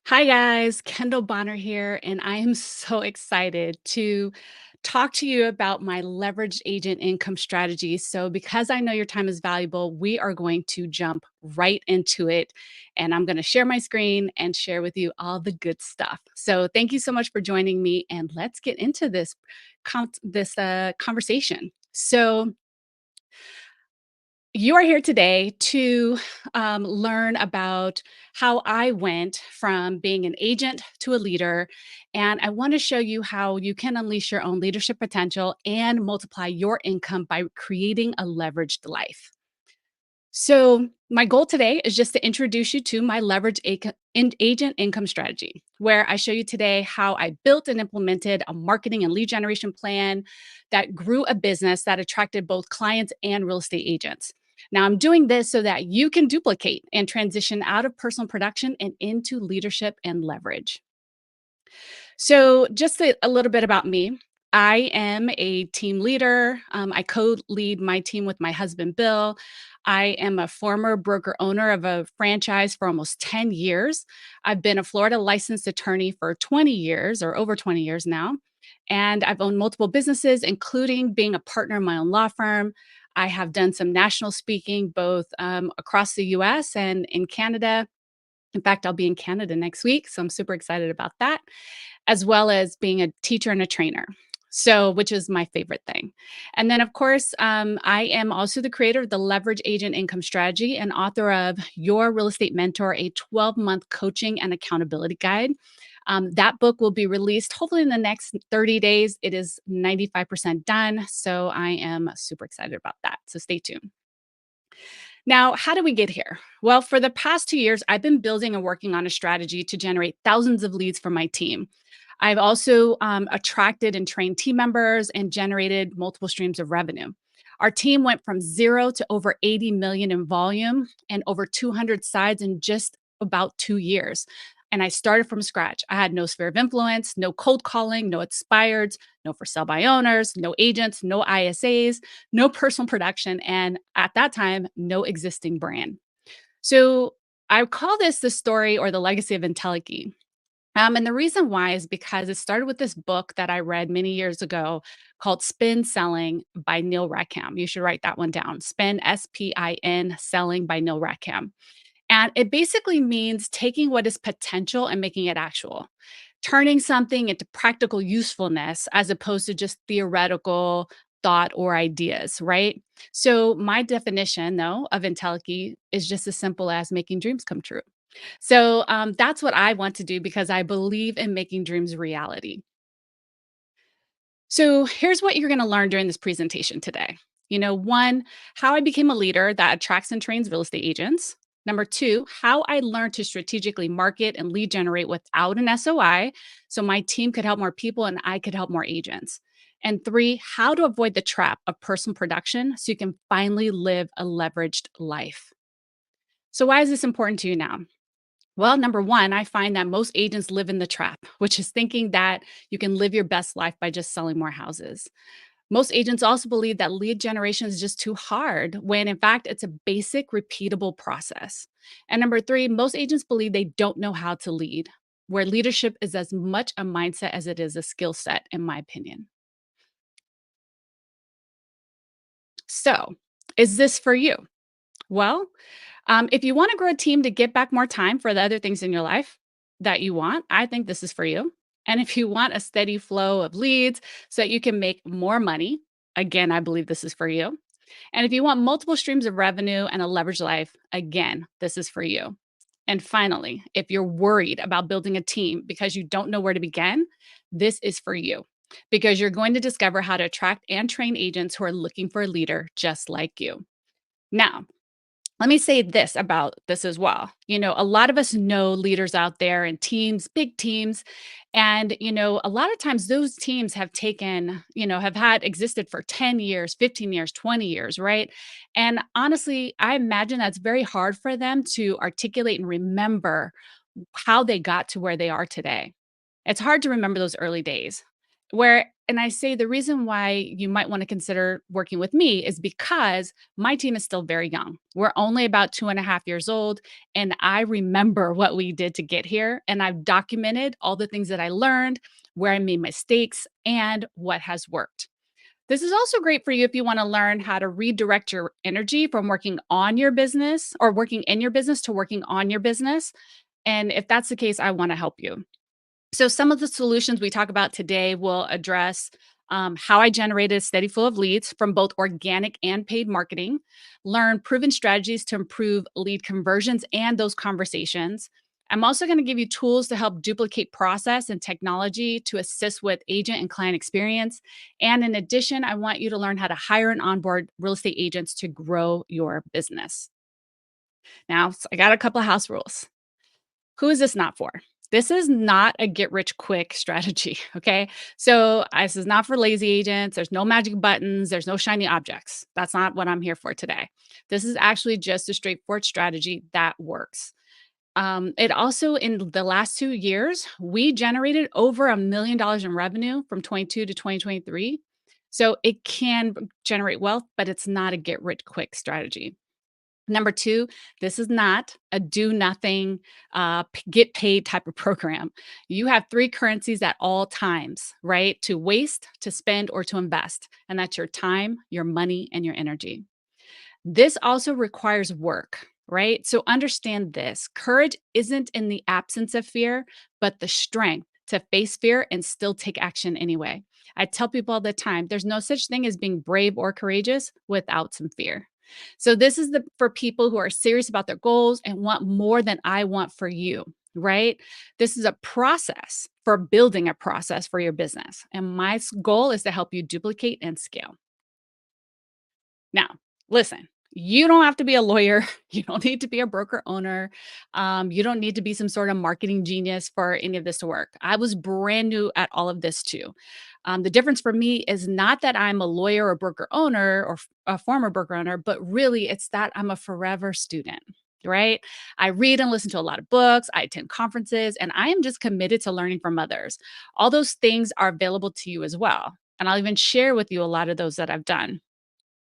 Hi, guys. Kendall Bonner here, and I am so excited to talk to you about my leveraged agent income strategy. So, because I know your time is valuable, we are going to jump right into it. And I'm going to share my screen and share with you all the good stuff. So, thank you so much for joining me, and let's get into this conversation. So, you are here today to learn about how I went from being an agent to a leader. And I want to show you how you can unleash your own leadership potential and multiply your income by creating a leveraged life. So, my goal today is just to introduce you to my agent income strategy, where I show you today how I built and implemented a marketing and lead generation plan that grew a business that attracted both clients and real estate agents. Now, I'm doing this so that you can duplicate and transition out of personal production and into leadership and leverage. So, just a little bit about me. I am a team leader. I co lead my team with my husband, Bill. I am a former broker owner of a franchise for almost 10 years. I've been a Florida licensed attorney for 20 years or over 20 years now. And I've owned multiple businesses, including being a partner in my own law firm. I have done some national speaking both across the US and in Canada. In fact, I'll be in Canada next week. So I'm super excited about that, as well as being a teacher and a trainer. So, which is my favorite thing. And then, of course, I am also the creator of the Leverage Agent Income Strategy and author of Your Real Estate Mentor, a 12-month coaching and accountability guide. That book will be released hopefully in the next 30 days. It is 95% done. So, I am super excited about that. So, stay tuned. Now, how did we get here? Well, for the past 2 years, I've been building and working on a strategy to generate thousands of leads for my team. I've also attracted and trained team members and generated multiple streams of revenue. Our team went from zero to over 80 million in volume and over 200 sides in just about 2 years. And I started from scratch. I had no sphere of influence, no cold calling, no expireds, no for sale by owners, no agents, no ISAs, no personal production, and at that time, no existing brand. So I call this the story or the legacy of IntelliKey. And the reason why is because it started with this book that I read many years ago called Spin Selling by Neil Rackham. You should write that one down. Spin, SPIN, Selling by Neil Rackham. And it basically means taking what is potential and making it actual, turning something into practical usefulness as opposed to just theoretical thought or ideas, right? So, my definition, though, of IntelliKey is just as simple as making dreams come true. So, that's what I want to do because I believe in making dreams reality. So here's what you're going to learn during this presentation today. One, how I became a leader that attracts and trains real estate agents. Number two, how I learned to strategically market and lead generate without an SOI so my team could help more people and I could help more agents. And three, how to avoid the trap of personal production so you can finally live a leveraged life. So, why is this important to you now? Well, number one, I find that most agents live in the trap, which is thinking that you can live your best life by just selling more houses. Most agents also believe that lead generation is just too hard, when in fact, it's a basic, repeatable process. And number three, most agents believe they don't know how to lead, where leadership is as much a mindset as it is a skill set, in my opinion. So, is this for you? Well, if you want to grow a team to get back more time for the other things in your life that you want, I think this is for you. And if you want a steady flow of leads so that you can make more money, again, I believe this is for you. And if you want multiple streams of revenue and a leveraged life, again, this is for you. And finally, if you're worried about building a team because you don't know where to begin, this is for you because you're going to discover how to attract and train agents who are looking for a leader just like you. Now, let me say this about this as well. A lot of us know leaders out there and teams, big teams. And, a lot of times those teams have have had existed for 10 years, 15 years, 20 years, right? And honestly, I imagine that's very hard for them to articulate and remember how they got to where they are today. It's hard to remember those early days. Where and I say the reason why you might want to consider working with me is because my team is still very young. We're only about 2.5 years old. And I remember what we did to get here. And I've documented all the things that I learned, where I made mistakes, and what has worked. This is also great for you if you want to learn how to redirect your energy from working on your business or working in your business to working on your business. And if that's the case, I want to help you. So, some of the solutions we talk about today will address how I generated a steady flow of leads from both organic and paid marketing, learn proven strategies to improve lead conversions and those conversations. I'm also going to give you tools to help duplicate process and technology to assist with agent and client experience. And in addition, I want you to learn how to hire and onboard real estate agents to grow your business. Now, I got a couple of house rules. Who is this not for? This is not a get rich quick strategy. Okay. So, this is not for lazy agents. There's no magic buttons. There's no shiny objects. That's not what I'm here for today. This is actually just a straightforward strategy that works. It also, in the last 2 years, we generated over $1 million in revenue from 22 to 2023. So, it can generate wealth, but it's not a get rich quick strategy. Number 2, this is not a do nothing, get paid type of program. You have 3 currencies at all times, right? To waste, to spend, or to invest. And that's your time, your money, and your energy. This also requires work, right? So understand this: courage isn't in the absence of fear, but the strength to face fear and still take action anyway. I tell people all the time there's no such thing as being brave or courageous without some fear. So this is the for people who are serious about their goals and want more than I want for you, right? This is a process for building a process for your business. And my goal is to help you duplicate and scale. Now, listen, you don't have to be a lawyer. You don't need to be a broker owner. You don't need to be some sort of marketing genius for any of this to work. I was brand new at all of this too. The difference for me is not that I'm a lawyer or broker owner or a former broker owner, but really it's that I'm a forever student. Right. I read and listen to a lot of books. I attend conferences, and I am just committed to learning from others. All those things are available to you as well. And I'll even share with you a lot of those that I've done.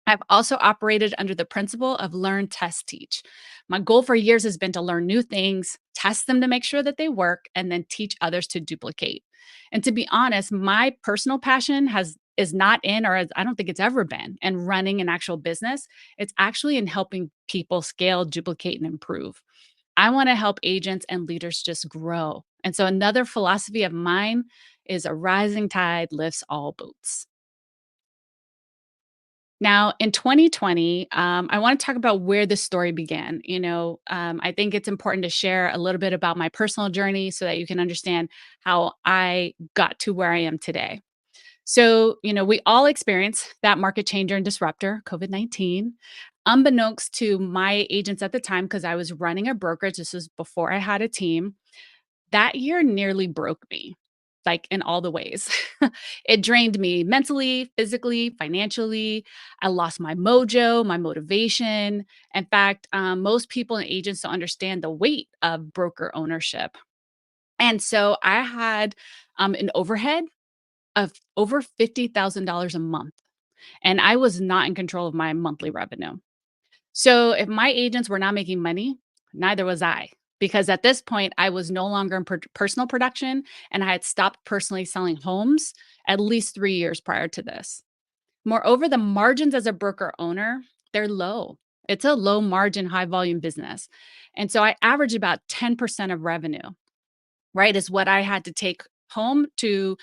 I've also operated under the principle of learn, test, teach. My goal for years has been to learn new things, test them to make sure that they work, and then teach others to duplicate. And to be honest, my personal passion has is not in, or I don't think it's ever been, in running an actual business. It's actually in helping people scale, duplicate, and improve. I want to help agents and leaders just grow. And so another philosophy of mine is a rising tide lifts all boats. Now, in 2020, I want to talk about where this story began. I think it's important to share a little bit about my personal journey so that you can understand how I got to where I am today. So, we all experienced that market changer and disruptor, COVID 19. Unbeknownst to my agents at the time, because I was running a brokerage, this was before I had a team, that year nearly broke me, like, in all the ways. It drained me mentally, physically, financially. I lost my mojo, my motivation. In fact, most people and agents don't understand the weight of broker ownership. And so I had an overhead of over $50,000 a month, and I was not in control of my monthly revenue. So if my agents were not making money, neither was I. Because at this point, I was no longer in personal production, and I had stopped personally selling homes at least 3 years prior to this. Moreover, the margins as a broker owner, they're low. It's a low margin, high volume business. And so I average about 10% of revenue, right? Is what I had to take home to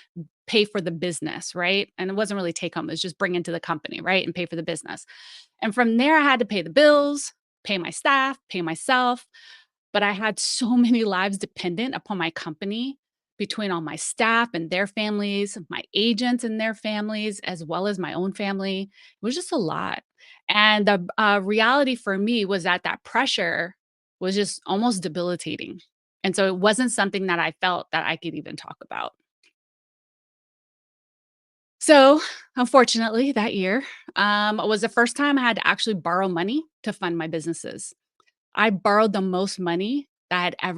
pay for the business, right? And it wasn't really take home, it was just bring into the company, right? And pay for the business. And from there, I had to pay the bills, pay my staff, pay myself. But I had so many lives dependent upon my company, between all my staff and their families, my agents and their families, as well as my own family. It was just a lot. And the reality for me was that that pressure was just almost debilitating. And so it wasn't something that I felt that I could even talk about. So, unfortunately, that year was the first time I had to actually borrow money to fund my businesses. I borrowed the most money that I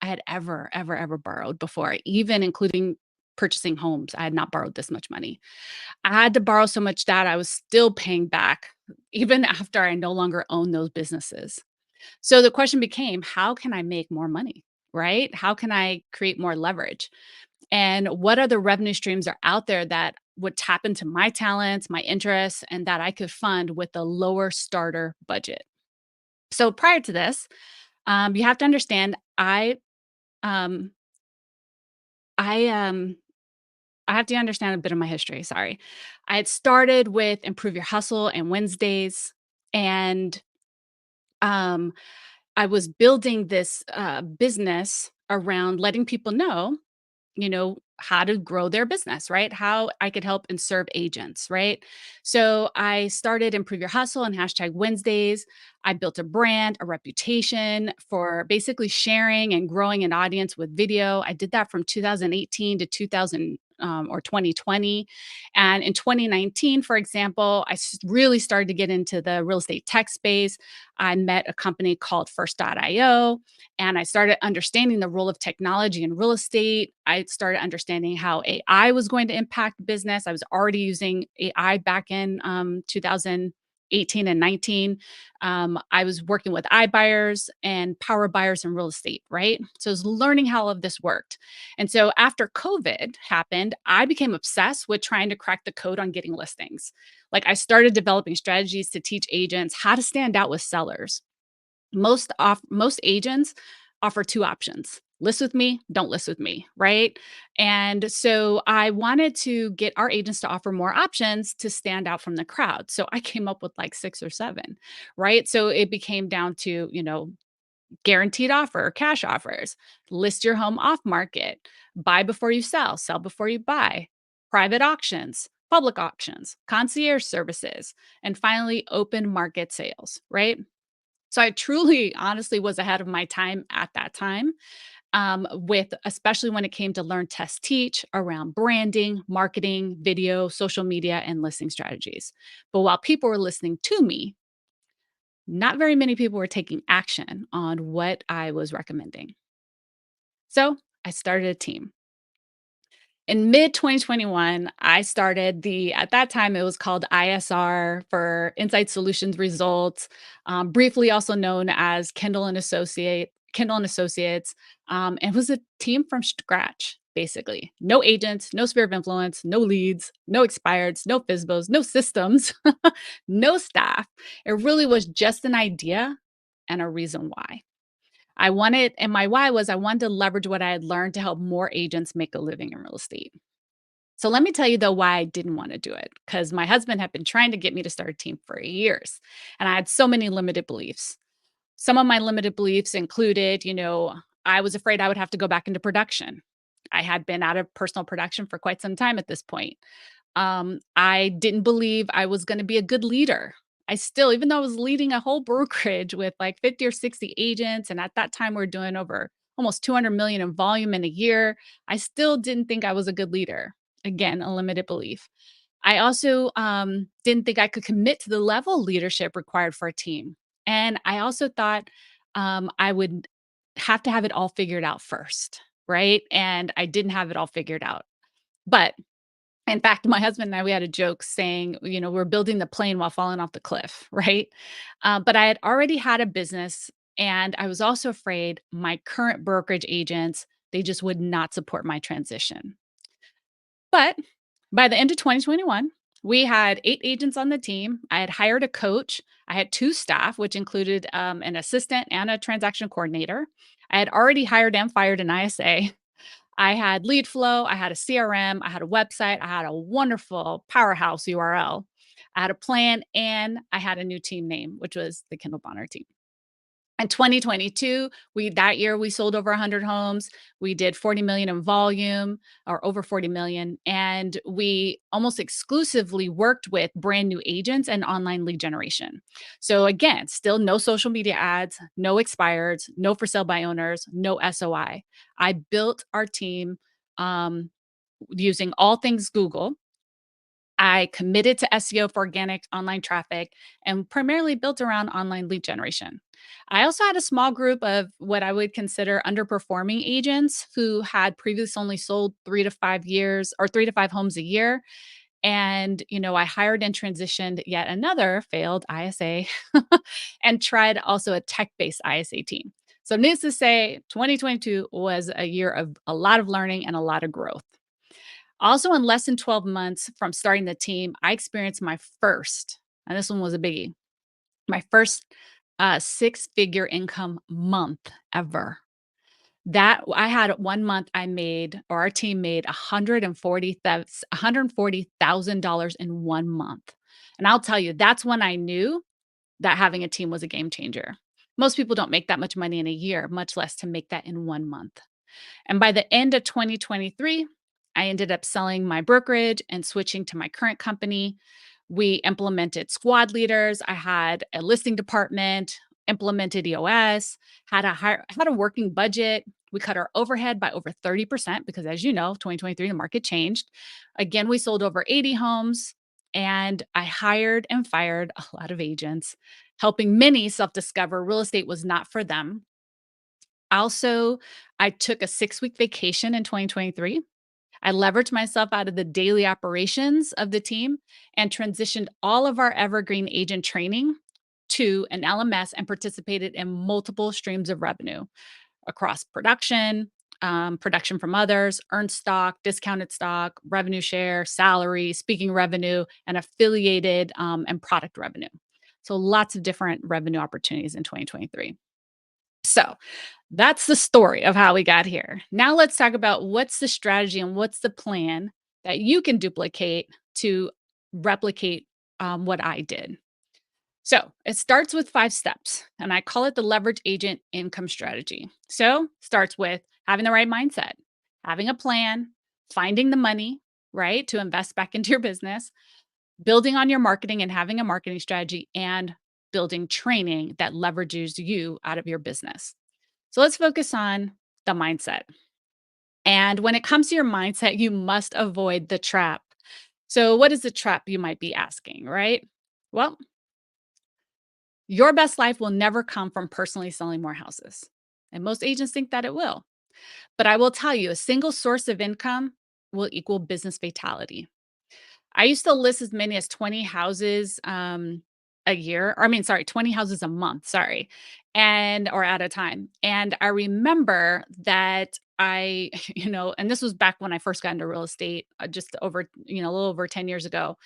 had ever borrowed before, even including purchasing homes. I had not borrowed this much money. I had to borrow so much that I was still paying back even after I no longer own those businesses. So the question became, how can I make more money? Right? How can I create more leverage? And what other revenue streams are out there that would tap into my talents, my interests, and that I could fund with a lower starter budget? So prior to this, you have to understand, um, I, um, I have to understand a bit of my history. Sorry, I had started with Improve Your Hustle and Wednesdays, and um, I was building this business around letting people know, how to grow their business, right? How I could help and serve agents, right? So I started Improve Your Hustle and hashtag Wednesdays. I built a brand, a reputation for basically sharing and growing an audience with video. I did that from 2018 to 2000 or 2020. And in 2019, for example, really started to get into the real estate tech space. I met a company called First.io, and I started understanding the role of technology in real estate. I started understanding how AI was going to impact business. I was already using AI back in 2018 and 19. I was working with iBuyers and power buyers in real estate, right? So I was learning how all of this worked. And so after COVID happened, I became obsessed with trying to crack the code on getting listings. Like I started developing strategies to teach agents how to stand out with sellers. Most agents offer 2 options: list with me, don't list with me, right? And so I wanted to get our agents to offer more options to stand out from the crowd. So I came up with like 6 or 7, right? So it became down to, guaranteed offer, cash offers, list your home off market, buy before you sell before you buy, private auctions, public auctions, concierge services, and finally open market sales, right? So I truly, honestly was ahead of my time at that time, with especially when it came to learn, test, teach around branding, marketing, video, social media, and listing strategies. But while people were listening to me, not very many people were taking action on what I was recommending. So I started a team. In mid 2021, I started at that time, it was called ISR for Insight Solutions Results, briefly also known as Kendall and Associates. It was a team from scratch, basically. No agents, no sphere of influence, no leads, no expireds, no FISBOs, no systems, no staff. It really was just an idea and a reason why. And my why was I wanted to leverage what I had learned to help more agents make a living in real estate. So let me tell you though why I didn't want to do it, because my husband had been trying to get me to start a team for years, and I had so many limited beliefs. Some of my limited beliefs included, I was afraid I would have to go back into production. I had been out of personal production for quite some time at this point. I didn't believe I was going to be a good leader. I still, even though I was leading a whole brokerage with like 50 or 60 agents, and at that time we are doing over almost 200 million in volume in a year, I still didn't think I was a good leader. Again, a limited belief. I also didn't think I could commit to the level of leadership required for a team. And I also thought I would have to have it all figured out first. Right. And I didn't have it all figured out. But in fact, my husband and I, we had a joke saying, we're building the plane while falling off the cliff, right? But I had already had a business, and I was also afraid my current brokerage agents, they just would not support my transition. But by the end of 2021, we had 8 agents on the team. I had hired a coach. I had 2 staff, which included an assistant and a transaction coordinator. I had already hired and fired an ISA. I had lead flow, I had a CRM, I had a website, I had a wonderful powerhouse URL. I had a plan, and I had a new team name, which was the Kendall Bonner team. In 2022, that year we sold over 100 homes. We did 40 million in volume, or over 40 million, and we almost exclusively worked with brand new agents and online lead generation. So again, still no social media ads, no expireds, no for sale by owners, no SOI. I built our team um, using all things Google. I committed to SEO for organic online traffic and primarily built around online lead generation. I also had a small group of what I would consider underperforming agents who had previously only sold 3 to 5 years or 3 to 5 homes a year. And, I hired and transitioned yet another failed ISA and tried also a tech based ISA team. So, needless to say, 2022 was a year of a lot of learning and a lot of growth. Also, in less than 12 months from starting the team, I experienced my first, and this one was a biggie, my first six-figure income month ever. That I had 1 month I made, or our team made $140,000 in 1 month. And I'll tell you, that's when I knew that having a team was a game changer. Most people don't make that much money in a year, much less to make that in 1 month. And by the end of 2023, I ended up selling my brokerage and switching to my current company. We implemented squad leaders. I had a listing department, implemented EOS, had a working budget. We cut our overhead by over 30% because, as you know, 2023, the market changed. Again, we sold over 80 homes, and I hired and fired a lot of agents, helping many self discover real estate was not for them. Also, I took a 6-week vacation in 2023. I leveraged myself out of the daily operations of the team and transitioned all of our evergreen agent training to an LMS and participated in multiple streams of revenue across production, production from others, earned stock, discounted stock, revenue share, salary, speaking revenue, and affiliated and product revenue. So lots of different revenue opportunities in 2023. So that's the story of how we got here. Now let's talk about what's the strategy and what's the plan that you can duplicate to replicate what I did. So it starts with 5 steps, and I call it the leverage agent income strategy. So starts with having the right mindset, having a plan, finding the money, right, to invest back into your business, building on your marketing and having a marketing strategy, and building training that leverages you out of your business. So let's focus on the mindset. And when it comes to your mindset, you must avoid the trap. So, what is the trap, you might be asking, right? Well, your best life will never come from personally selling more houses. And most agents think that it will. But I will tell you, a single source of income will equal business fatality. I used to list as many as 20 houses a year, or I mean, sorry, 20 houses a month, sorry, and or at a time. And I remember that and this was back when I first got into real estate, just over, a little over 10 years ago.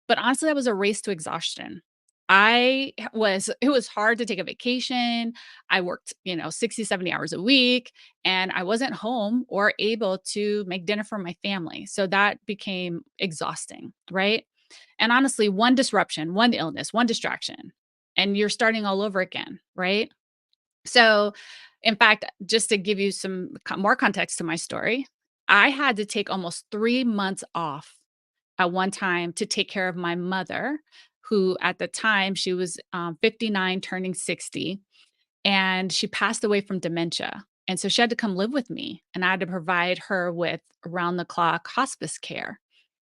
But honestly, that was a race to exhaustion. It was hard to take a vacation. I worked, 60, 70 hours a week, and I wasn't home or able to make dinner for my family. So that became exhausting, right? And honestly, one disruption, one illness, one distraction, and you're starting all over again, right? So, in fact, just to give you some more context to my story, I had to take almost 3 months off at one time to take care of my mother, who at the time she was 59, turning 60, and she passed away from dementia. And so she had to come live with me, and I had to provide her with around the clock hospice care.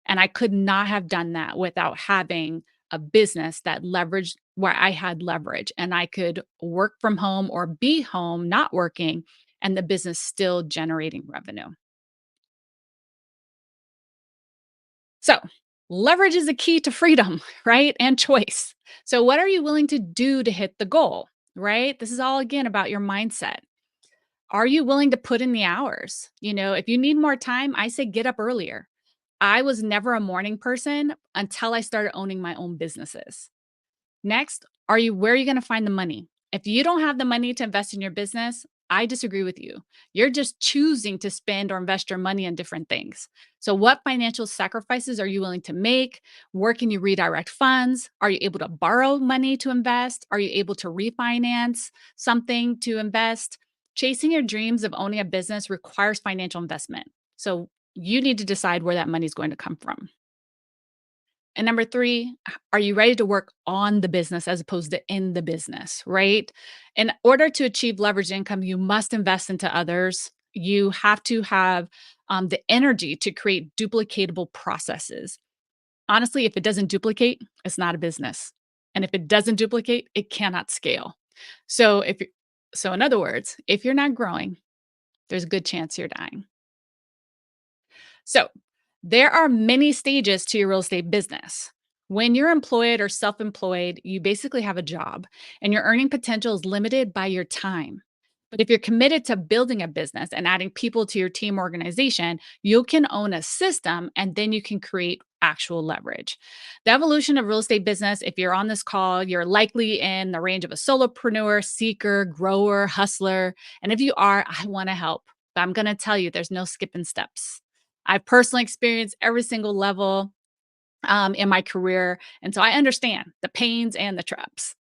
And I could not have done that without having a business that leveraged where I had leverage and I could work from home or be home, not working, and the business still generating revenue. So, leverage is a key to freedom, right? And choice. So, what are you willing to do to hit the goal, right? This is all again about your mindset. Are you willing to put in the hours? If you need more time, I say get up earlier. I was never a morning person until I started owning my own businesses. Next, where are you going to find the money? If you don't have the money to invest in your business, I disagree with you. You're just choosing to spend or invest your money on different things. So, what financial sacrifices are you willing to make? Where can you redirect funds? Are you able to borrow money to invest? Are you able to refinance something to invest? Chasing your dreams of owning a business requires financial investment. So, you need to decide where that money is going to come from. And number 3, are you ready to work on the business as opposed to in the business, right? In order to achieve leverage income, you must invest into others. You have to have the energy to create duplicatable processes. Honestly, if it doesn't duplicate, it's not a business. And if it doesn't duplicate, it cannot scale. So if you so in other words, if you're not growing, there's a good chance you're dying. So, there are many stages to your real estate business. When you're employed or self employed, you basically have a job and your earning potential is limited by your time. But if you're committed to building a business and adding people to your team organization, you can own a system and then you can create actual leverage. The evolution of real estate business, if you're on this call, you're likely in the range of a solopreneur, seeker, grower, hustler. And if you are, I want to help. But I'm going to tell you, there's no skipping steps. I've personally experienced every single level in my career. And so I understand the pains and the traps.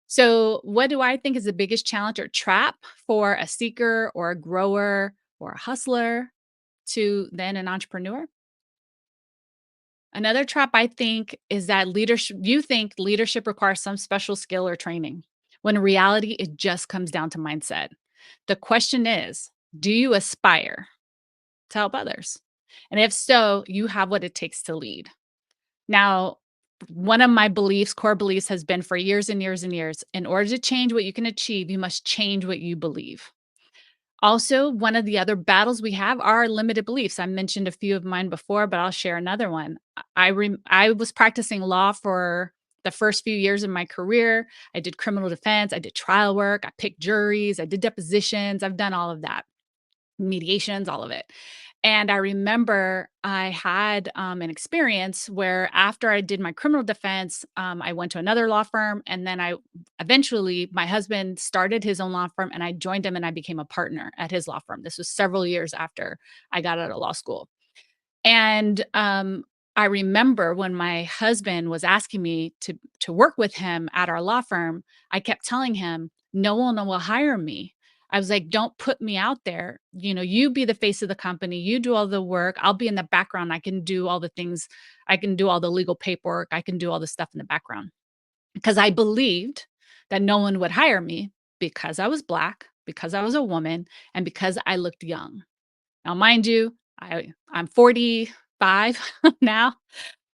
So, what do I think is the biggest challenge or trap for a seeker or a grower or a hustler to then an entrepreneur? Another trap I think is that leadership, you think leadership requires some special skill or training, when in reality, it just comes down to mindset. The question is, do you aspire to help others? And if so, you have what it takes to lead. Now, one of my beliefs, core beliefs, has been for years and years and years, in order to change what you can achieve, you must change what you believe. Also, one of the other battles we have are limited beliefs. I mentioned a few of mine before, but I'll share another one. I was practicing law for the first few years of my career. I did criminal defense, I did trial work, I picked juries, I did depositions, I've done all of that, mediations, all of it. And I remember I had an experience where after I did my criminal defense, I went to another law firm. And then I eventually, my husband started his own law firm and I joined him and I became a partner at his law firm. This was several years after I got out of law school. And, I remember when my husband was asking me to work with him at our law firm, I kept telling him, "No one will hire me." I was like, "Don't put me out there. You know, you be the face of the company. You do all the work. I'll be in the background. I can do all the things. I can do all the legal paperwork. I can do all the stuff in the background." Because I believed that no one would hire me because I was Black, because I was a woman, and because I looked young. Now, mind you, I'm 45 now,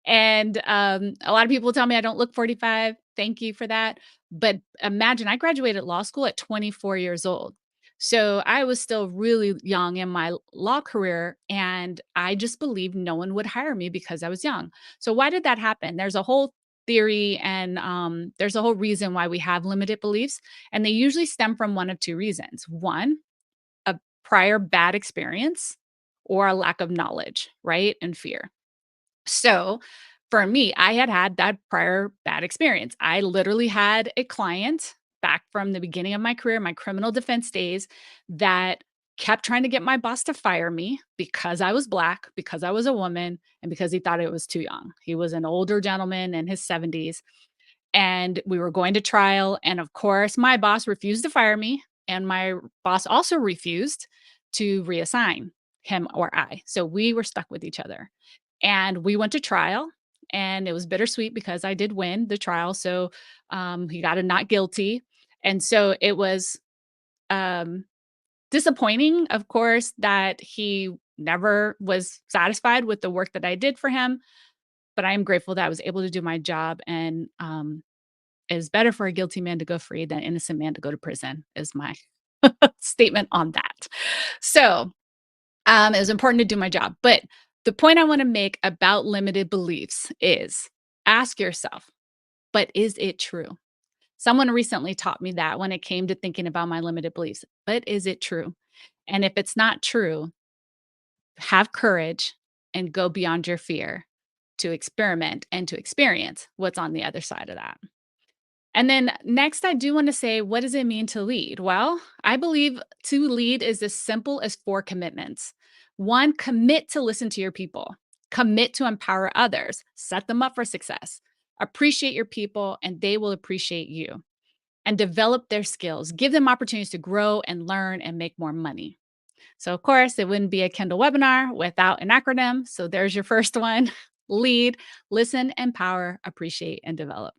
and a lot of people tell me I don't look 45. Thank you for that. But imagine I graduated law school at 24 years old. So I was still really young in my law career, and I just believed no one would hire me because I was young. So why did that happen? There's a whole theory and there's a whole reason why we have limited beliefs, and they usually stem from one of two reasons. One, a prior bad experience or a lack of knowledge, right? And fear. So for me, I had had that prior bad experience. I literally had a client back from the beginning of my career, my criminal defense days, that kept trying to get my boss to fire me because I was Black, because I was a woman, and because he thought it was too young. He was an older gentleman in his 70s and we were going to trial. And of course, my boss refused to fire me, and my boss also refused to reassign him or I. So we were stuck with each other. And we went to trial, and it was bittersweet because I did win the trial. So he got a not guilty. And so it was um, disappointing, of course, that he never was satisfied with the work that I did for him. But I am grateful that I was able to do my job, and it is better for a guilty man to go free than an innocent man to go to prison, is my statement on that. So, it was important to do my job. But the point I want to make about limited beliefs is ask yourself, but is it true? Someone recently taught me that when it came to thinking about my limited beliefs. But is it true? And if it's not true, have courage and go beyond your fear to experiment and to experience what's on the other side of that. And then next, I do want to say, what does it mean to lead? Well, I believe to lead is as simple as four commitments. One, commit to listen to your people, commit to empower others, set them up for success, appreciate your people, and they will appreciate you, and develop their skills, give them opportunities to grow and learn and make more money. So, of course, it wouldn't be a Kendall webinar without an acronym. So, there's your first one: lead, listen, empower, appreciate, and develop.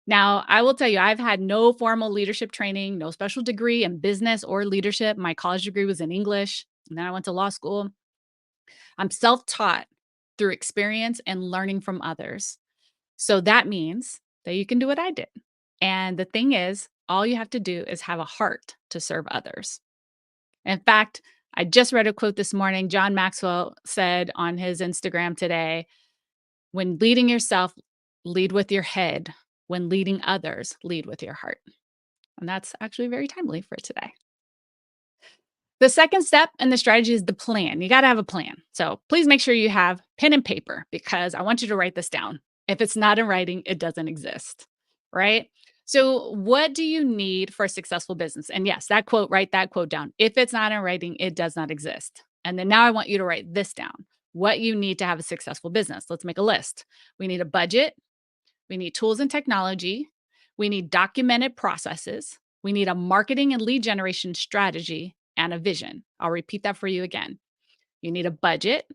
Now, I will tell you, I've had no formal leadership training, no special degree in business or leadership. My college degree was in English, and then I went to law school. I'm self taught. through experience and learning from others. So that means that you can do what I did. And the thing is, all you have to do is have a heart to serve others. In fact, I just read a quote this morning. John Maxwell said on his Instagram today, when leading yourself, lead with your head. When leading others, lead with your heart. And that's actually very timely for today. The second step in the strategy is the plan. You got to have a plan. So please make sure you have pen and paper because I want you to write this down. If it's not in writing, it doesn't exist. Right. So, what do you need for a successful business? And yes, that quote, write that quote down. If it's not in writing, it does not exist. And then now I want you to write this down what you need to have a successful business. Let's make a list. We need a budget, we need tools and technology. We need documented processes. We need a marketing and lead generation strategy and a vision. I'll repeat that for you again. You need a budget,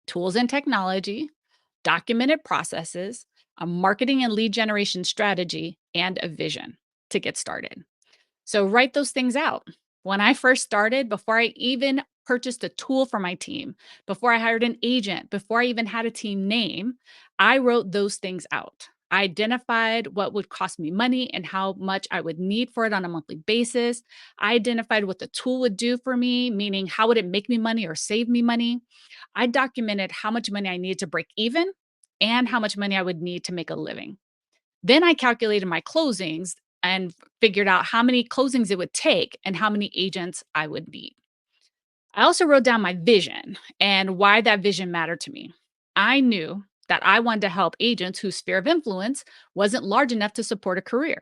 tools and technology, documented processes, a marketing and lead generation strategy, and a vision to get started. So write those things out. When I first started, before I even purchased a tool for my team, before I hired an agent, before I even had a team name, I wrote those things out. I identified what would cost me money and how much I would need for it on a monthly basis. I identified what the tool would do for me, meaning how would it make me money or save me money. I documented how much money I needed to break even and how much money I would need to make a living. Then I calculated my closings and figured out how many closings it would take and how many agents I would need. I also wrote down my vision and why that vision mattered to me. I knew that I wanted to help agents whose sphere of influence wasn't large enough to support a career.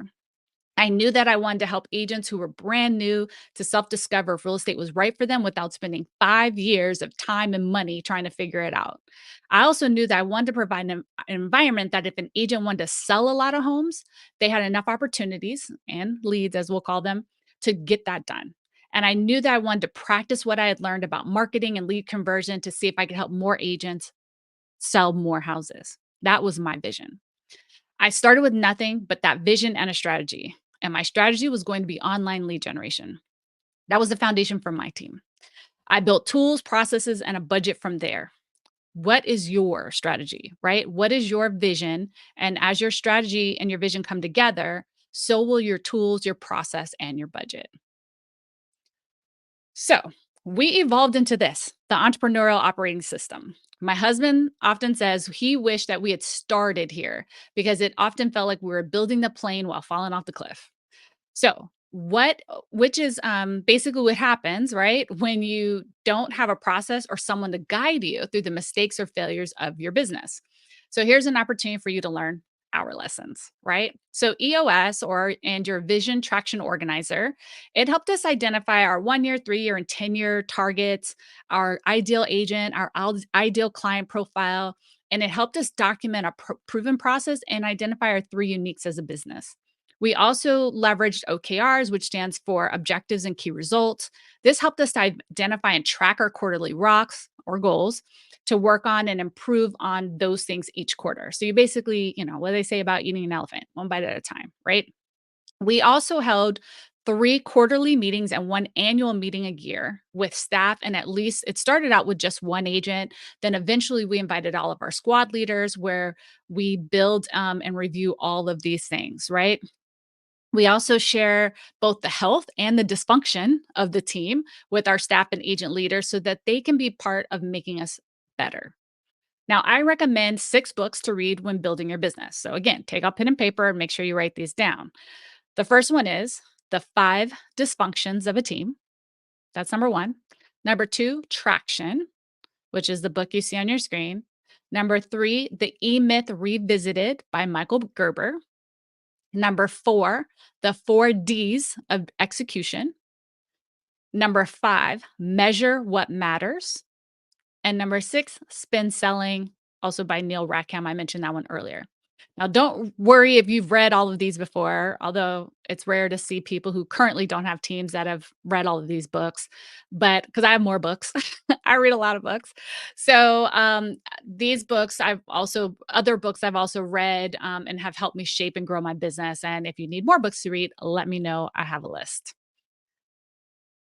I knew that I wanted to help agents who were brand new to self discover if real estate was right for them without spending 5 years of time and money trying to figure it out. I also knew that I wanted to provide an environment that if an agent wanted to sell a lot of homes, they had enough opportunities and leads, as we'll call them, to get that done. And I knew that I wanted to practice what I had learned about marketing and lead conversion to see if I could help more agents sell more houses. That was my vision. I started with nothing but that vision and a strategy. And my strategy was going to be online lead generation. That was the foundation for my team. I built tools, processes, and a budget from there. What is your strategy, right? What is your vision? And as your strategy and your vision come together, so will your tools, your process, and your budget. So we evolved into this, the entrepreneurial operating system. My husband often says he wished that we had started here because it often felt like we were building the plane while falling off the cliff. So, which is basically what happens, right? When you don't have a process or someone to guide you through the mistakes or failures of your business. So, here's an opportunity for you to learn our lessons, right? So, EOS or and your vision traction organizer, it helped us identify our 1 year, 3 year, and 10 year targets, our ideal agent, our ideal client profile, and it helped us document a proven process and identify our three uniques as a business. We also leveraged OKRs, which stands for objectives and key results. This helped us to identify and track our quarterly rocks or goals to work on and improve on those things each quarter. So you basically, what do they say about eating an elephant, one bite at a time, right? We also held 3 quarterly meetings and 1 annual meeting a year with staff. And at least it started out with just one agent. Then eventually we invited all of our squad leaders where we build and review all of these things, right? We also share both the health and the dysfunction of the team with our staff and agent leaders so that they can be part of making us better. Now, I recommend 6 books to read when building your business. So, again, take out pen and paper and make sure you write these down. The first one is The 5 Dysfunctions of a Team. That's number one. Number two, Traction, which is the book you see on your screen. Number three, The E Myth Revisited by Michael Gerber. Number four, the 4 Ds of execution. Number five, measure what matters. And number six, spin selling, also by Neil Rackham. I mentioned that one earlier. Now, don't worry if you've read all of these before, although it's rare to see people who currently don't have teams that have read all of these books, but because I have more books, I read a lot of books. So, these books, other books I've also read and have helped me shape and grow my business. And if you need more books to read, let me know. I have a list.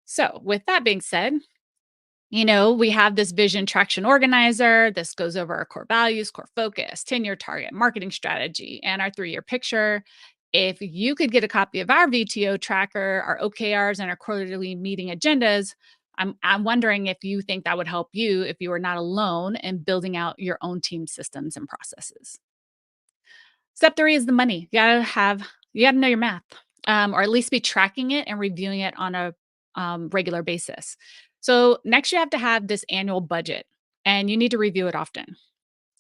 So, with that being said, We have this vision traction organizer. This goes over our core values, core focus, 10-year target, marketing strategy, and our 3-year picture. If you could get a copy of our VTO tracker, our OKRs, and our quarterly meeting agendas, I'm wondering if you think that would help you if you were not alone in building out your own team systems and processes. Step 3 is the money. You gotta know your math, or at least be tracking it and reviewing it on a, regular basis. So, next you have to have this annual budget, and you need to review it often.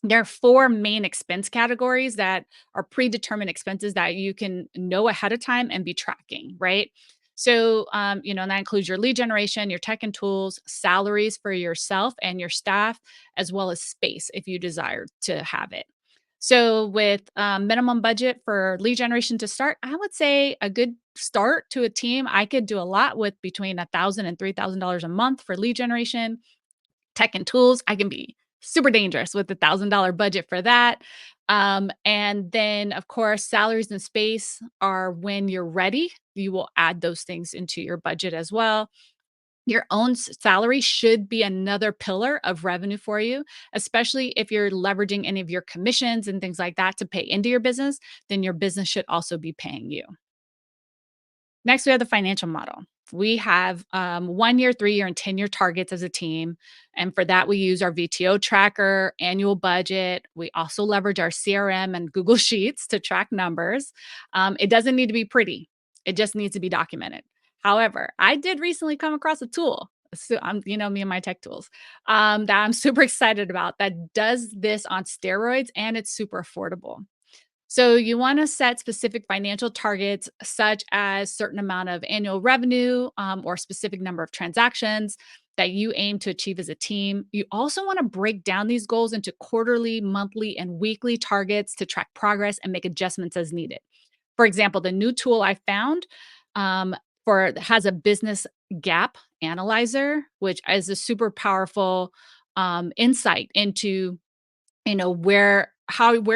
There are 4 main expense categories that are predetermined expenses that you can know ahead of time and be tracking, right? So, and that includes your lead generation, your tech and tools, salaries for yourself and your staff, as well as space if you desire to have it. So, with minimum budget for lead generation to start, I would say a good start to a team. I could do a lot with between $1,000 and $3,000 a month for lead generation. Tech and tools, I can be super dangerous with $1,000 budget for that. And then, of course, salaries and space are when you're ready. You will add those things into your budget as well. Your own salary should be another pillar of revenue for you, especially if you're leveraging any of your commissions and things like that to pay into your business, then your business should also be paying you. Next, we have the financial model. We have 1 year, 3 year, and 10-year targets as a team. And for that, we use our VTO tracker, annual budget. We also leverage our CRM and Google Sheets to track numbers. It doesn't need to be pretty, it just needs to be documented. However, I did recently come across a tool. So me and my tech tools that I'm super excited about that does this on steroids and it's super affordable. So you want to set specific financial targets, such as certain amount of annual revenue or specific number of transactions that you aim to achieve as a team. You also want to break down these goals into quarterly, monthly, and weekly targets to track progress and make adjustments as needed. For example, the new tool I found um, for has a business gap analyzer, which is a super powerful insight into where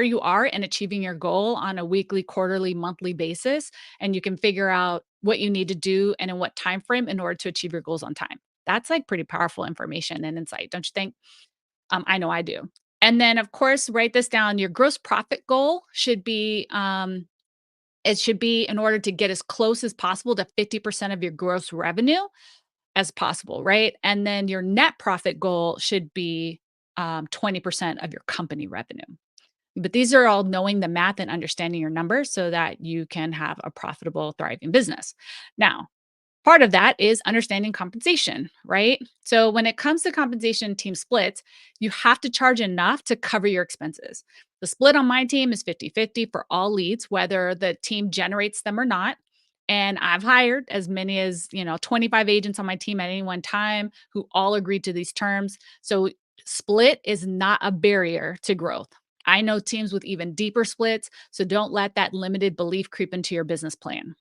you are in achieving your goal on a weekly, quarterly, monthly basis, and you can figure out what you need to do and in what time frame in order to achieve your goals on time. That's like pretty powerful information and insight, don't you think? I know I do. And then of course, write this down. Your gross profit goal should be it should be in order to get as close as possible to 50% of your gross revenue as possible, right? And then your net profit goal should be 20% of your company revenue. But these are all knowing the math and understanding your numbers so that you can have a profitable, thriving business. Now, part of that is understanding compensation, right? So when it comes to compensation team splits, you have to charge enough to cover your expenses. The split on my team is 50-50 for all leads, whether the team generates them or not. And I've hired as many as, 25 agents on my team at any one time who all agreed to these terms. So split is not a barrier to growth. I know teams with even deeper splits, so don't let that limited belief creep into your business plan.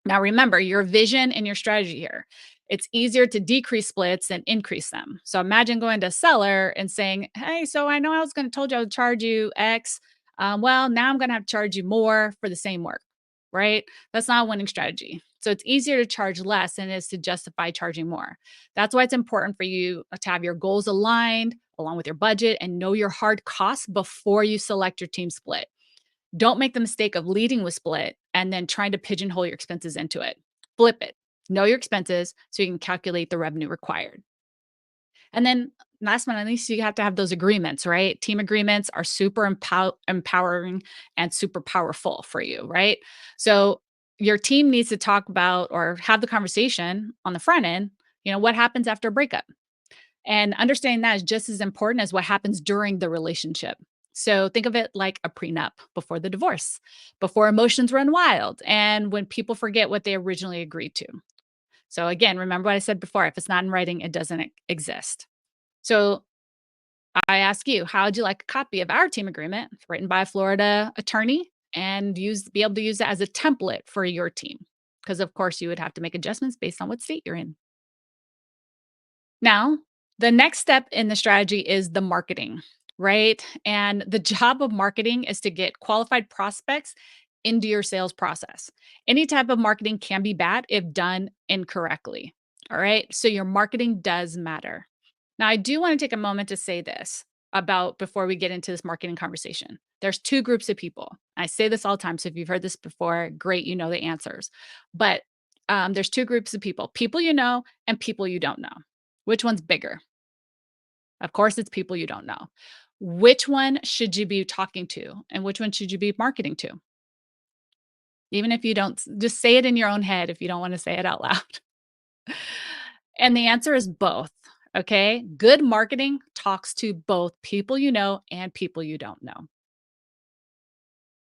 Now, remember your vision and your strategy here. It's easier to decrease splits than increase them. So imagine going to a seller and saying, "Hey, so I know I was going to told you I would charge you X. Well, now I'm going to have to charge you more for the same work." Right? That's not a winning strategy. So it's easier to charge less than it is to justify charging more. That's why it's important for you to have your goals aligned along with your budget and know your hard costs before you select your team split. Don't make the mistake of leading with split and then trying to pigeonhole your expenses into it. Flip it. Know your expenses so you can calculate the revenue required. And then last but not least, you have to have those agreements, right? Team agreements are super empowering and super powerful for you, right? So your team needs to talk about or have the conversation on the front end, what happens after a breakup? And understanding that is just as important as what happens during the relationship. So think of it like a prenup before the divorce, before emotions run wild, and when people forget what they originally agreed to. So again, remember what I said before, if it's not in writing, it doesn't exist. So I ask you, how would you like a copy of our team agreement written by a Florida attorney and be able to use it as a template for your team? Because of course you would have to make adjustments based on what state you're in. Now, the next step in the strategy is the marketing, right? And the job of marketing is to get qualified prospects into your sales process. Any type of marketing can be bad if done incorrectly. All right. So your marketing does matter. Now, I do want to take a moment to say this about before we get into this marketing conversation. There's two groups of people. I say this all the time. So if you've heard this before, great, you know the answers. But there's two groups of people you know and people you don't know. Which one's bigger? Of course, it's people you don't know. Which one should you be talking to? And which one should you be marketing to? Even if you don't, just say it in your own head if you don't want to say it out loud. And the answer is both. Okay. Good marketing talks to both people you know and people you don't know.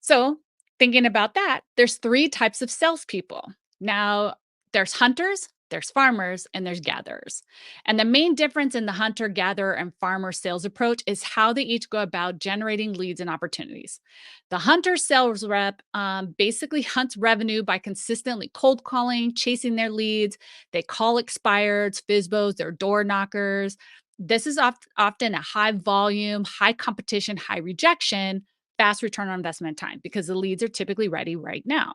So, thinking about that, there's three types of salespeople. Now, there's hunters, there's farmers, and there's gatherers. And the main difference in the hunter, gatherer, and farmer sales approach is how they each go about generating leads and opportunities. The hunter sales rep basically hunts revenue by consistently cold calling, chasing their leads. They call expireds, FISBOs, they're door knockers. This is often a high volume, high competition, high rejection, fast return on investment time because the leads are typically ready right now.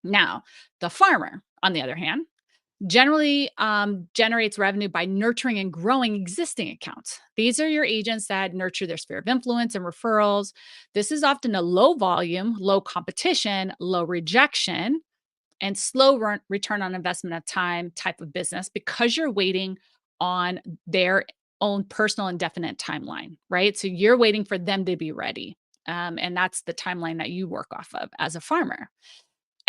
Now, the farmer, on the other hand, generally generates revenue by nurturing and growing existing accounts. These are your agents that nurture their sphere of influence and referrals. This is often a low volume, low competition, low rejection, and slow return on investment of time type of business because you're waiting on their own personal and definite timeline, right? So you're waiting for them to be ready. And that's the timeline that you work off of as a farmer.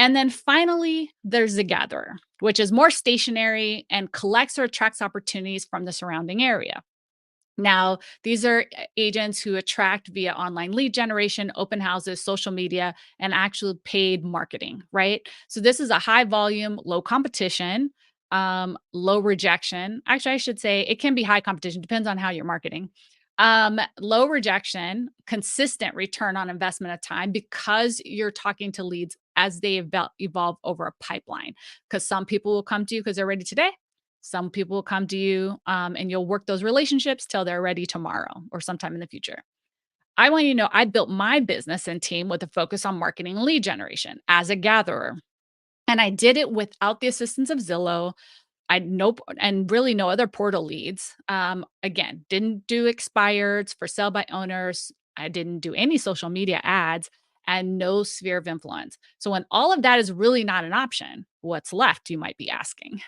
And then finally, there's the gatherer, which is more stationary and collects or attracts opportunities from the surrounding area. Now, these are agents who attract via online lead generation, open houses, social media, and actual paid marketing, right? So this is a high volume, low competition, low rejection. Actually, I should say it can be high competition, depends on how you're marketing. Low rejection, consistent return on investment of time because you're talking to leads as they evolve over a pipeline. Because some people will come to you because they're ready today. Some people will come to you and you'll work those relationships till they're ready tomorrow or sometime in the future. I want you to know I built my business and team with a focus on marketing and lead generation as a gatherer. And I did it without the assistance of Zillow. I know and really no other portal leads. Again, didn't do expireds for sell by owners. I didn't do any social media ads and no sphere of influence. So when all of that is really not an option, what's left, you might be asking.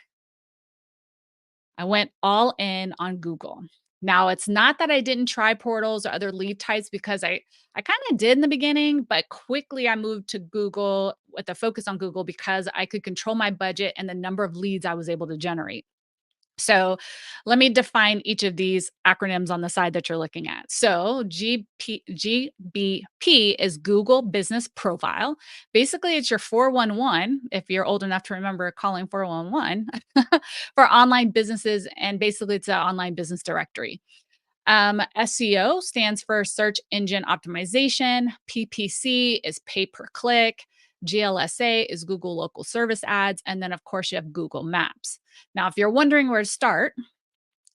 I went all in on Google. Now, it's not that I didn't try portals or other lead types because I kind of did in the beginning, but quickly I moved to Google with a focus on Google because I could control my budget and the number of leads I was able to generate. So let me define each of these acronyms on the side that you're looking at. So GBP is Google Business Profile. Basically, it's your 411, if you're old enough to remember calling 411, for online businesses. And basically, it's an online business directory. SEO stands for Search Engine Optimization. PPC is pay per click. GLSA is Google Local Service Ads. And then, of course, you have Google Maps. Now, if you're wondering where to start,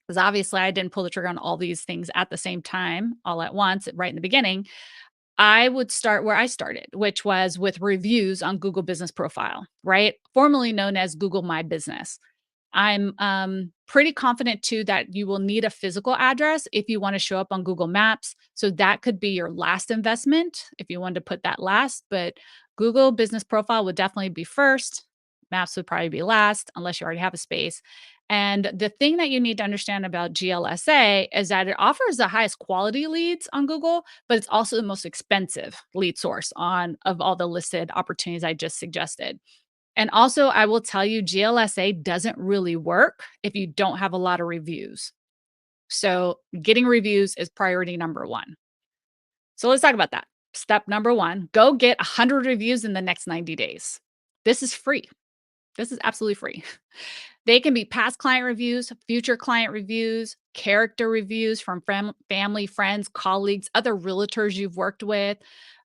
because obviously I didn't pull the trigger on all these things at the same time, all at once, right in the beginning, I would start where I started, which was with reviews on Google Business Profile, right? Formerly known as Google My Business. I'm pretty confident too that you will need a physical address if you want to show up on Google Maps. So that could be your last investment if you wanted to put that last. But Google Business Profile would definitely be first. Maps would probably be last, unless you already have a space. And the thing that you need to understand about GLSA is that it offers the highest quality leads on Google, but it's also the most expensive lead source on of all the listed opportunities I just suggested. And also, I will tell you, GLSA doesn't really work if you don't have a lot of reviews. So, getting reviews is priority number one. So, let's talk about that. Step number one, go get 100 reviews in the next 90 days. This is free. This is absolutely free. They can be past client reviews, future client reviews, character reviews from family, friends, colleagues, other realtors you've worked with,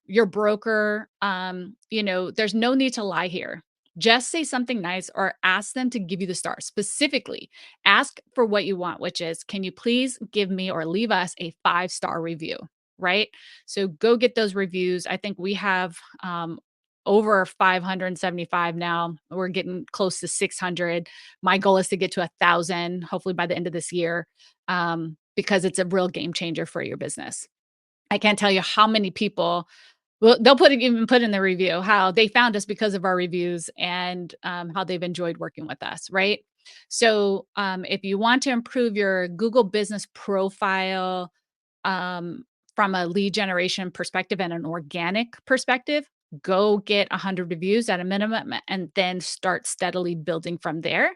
your broker. There's no need to lie here. Just say something nice or ask them to give you the star. Specifically, ask for what you want, which is, can you please give me or leave us a 5-star review? Right. So go get those reviews. I think we have over 575 now. We're getting close to 600. My goal is to get to 1,000, hopefully by the end of this year, because it's a real game changer for your business. I can't tell you how many people, well, they'll even put in the review how they found us because of our reviews and how they've enjoyed working with us, right? So, if you want to improve your Google business profile, um, from a lead generation perspective and an organic perspective, go get 100 reviews at a minimum and then start steadily building from there.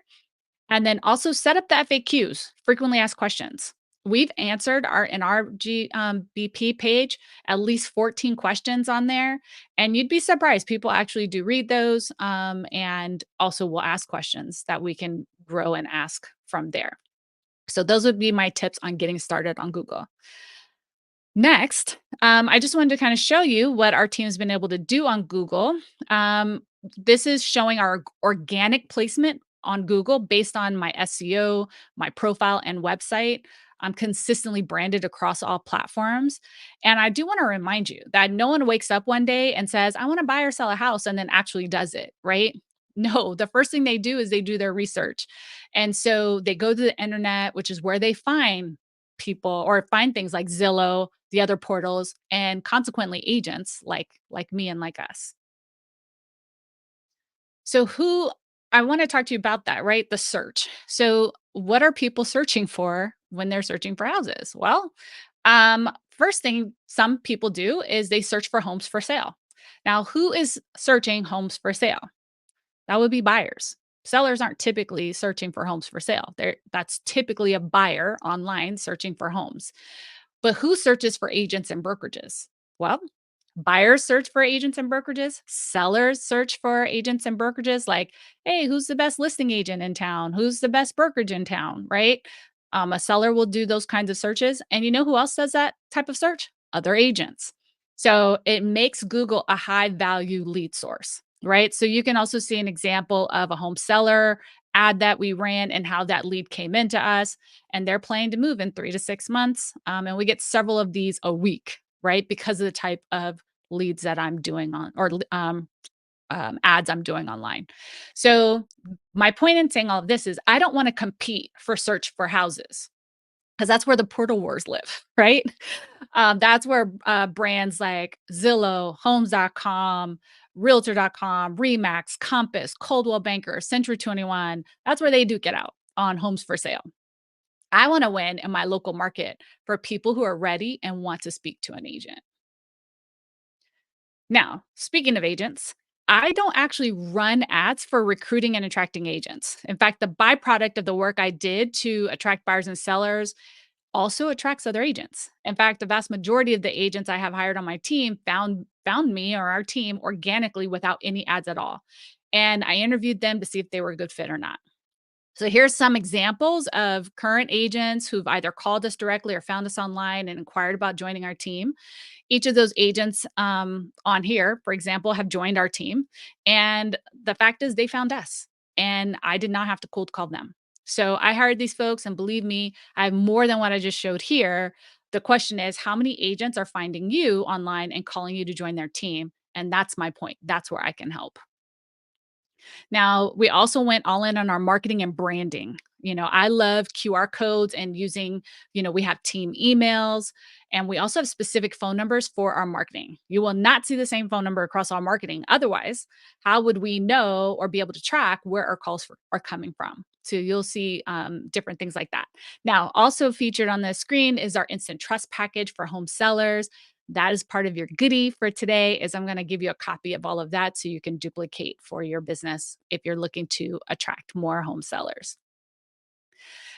And then also set up the FAQs, frequently asked questions. We've answered our in our BP page at least 14 questions on there, and you'd be surprised. People actually do read those, and also will ask questions that we can grow and ask from there. So those would be my tips on getting started on Google. Next, I just wanted to kind of show you what our team's been able to do on Google. Um, this is showing our organic placement on Google based on my SEO, my profile, and website. I'm consistently branded across all platforms. And I do want to remind you that no one wakes up one day and says, I want to buy or sell a house, and then actually does it, right? No, the first thing they do is they do their research. And so they go to the internet, which is where they find people or find things like Zillow, the other portals, and consequently agents like me and like us. So who I want to talk to you about that, right? The search. So what are people searching for when they're searching for houses? Well, first thing some people do is they search for homes for sale. Now, who is searching homes for sale? That would be buyers. Sellers aren't typically searching for homes for sale. That's typically a buyer online searching for homes. But who searches for agents and brokerages? Well, buyers search for agents and brokerages. Sellers search for agents and brokerages like, hey, who's the best listing agent in town? Who's the best brokerage in town, right? A seller will do those kinds of searches. And you know who else does that type of search? Other agents. So it makes Google a high value lead source, right? So you can also see an example of a home seller ad that we ran and how that lead came into us. And they're planning to move in 3 to 6 months. And we get several of these a week, right? Because of the type of leads that I'm doing on or ads I'm doing online. So my point in saying all of this is I don't want to compete for search for houses because that's where the portal wars live, right? That's where brands like Zillow, Homes.com, Realtor.com, Remax, Compass, Coldwell Banker, Century 21, that's where they duke it out on homes for sale. I want to win in my local market for people who are ready and want to speak to an agent. Now, speaking of agents, I don't actually run ads for recruiting and attracting agents. In fact, the byproduct of the work I did to attract buyers and sellers also attracts other agents. In fact, the vast majority of the agents I have hired on my team found me or our team organically without any ads at all. And I interviewed them to see if they were a good fit or not. So here's some examples of current agents who've either called us directly or found us online and inquired about joining our team. Each of those agents on here, for example, have joined our team. And the fact is, they found us, and I did not have to cold call them. So I hired these folks, and believe me, I have more than what I just showed here. The question is, how many agents are finding you online and calling you to join their team? And that's my point. That's where I can help. Now, we also went all in on our marketing and branding. I love QR codes and using, we have team emails and we also have specific phone numbers for our marketing. You will not see the same phone number across all marketing. Otherwise, how would we know or be able to track where our calls are coming from? So you'll see different things like that. Now, also featured on the screen is our instant trust package for home sellers. That is part of your goodie for today is I'm going to give you a copy of all of that so you can duplicate for your business if you're looking to attract more home sellers.